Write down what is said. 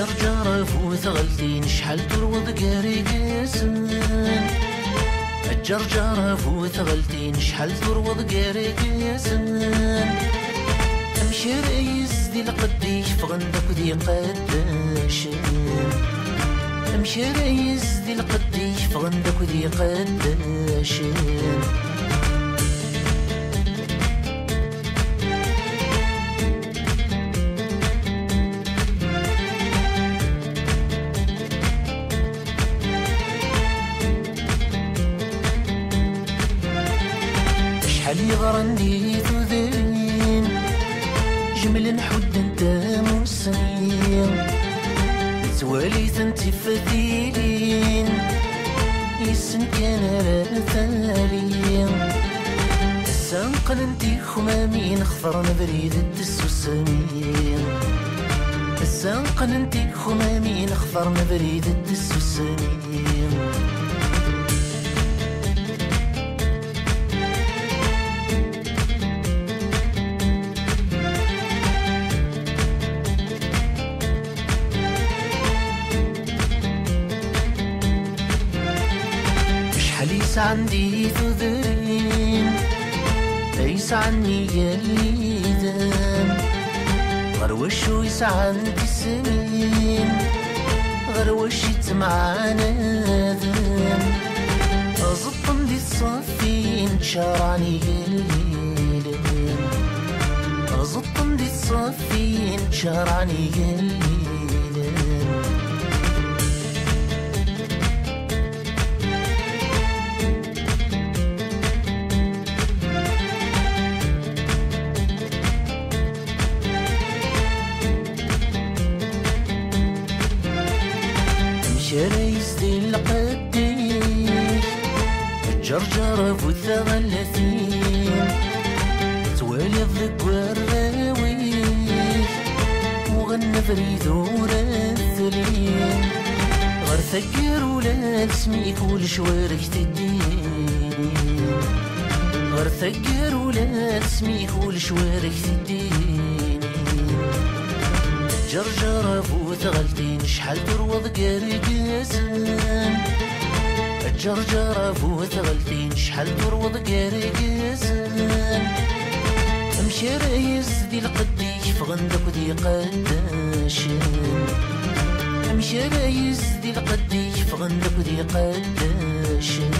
الجرجرة فوت غلتين شحال تروض كاري قاسن. الجرجرة فوت غلتين شحال تروض كاري قاسن. امشي رئيس دي القديش فغندك ودي قداشن. امشي رئيس دي القديش فغندك ودي قداشن. شحال يغرندي ذوذين جمل نحد انت مسنين. توالي ثنتي فتيلين يسن كان رثالين. السنقل انتي خمامين خضر نبريد الدسوسامين. السنقل انتي خمامين خضر نبريد الدسوسامين. ليس عندي ذذرين ليس عني يلي دام. غير وشو يسعندي سنين غير وش يتمعانا ذام. أزطن دي الصافين شارعني يلي دام. أزطن دي الصافين شارعني يلي دام. رئيس دي القديش الجرجرة فوت غلثين. توالي الضق والراويش وغنى فريد ورثلين. غير ثقر ولاد سميك والشوارك تدين. غير ثقر ولاد سميك والشوارك تدين. الجرجرة فوت غلتين شحال تروض كاري قاسن. الجرجرة فوت غلتين شحال تروض كاري قاسن. امشي رئيس دي القديش فغندك ودي قداشن. امشي رئيس دي القديش فغندك ودي قداشن.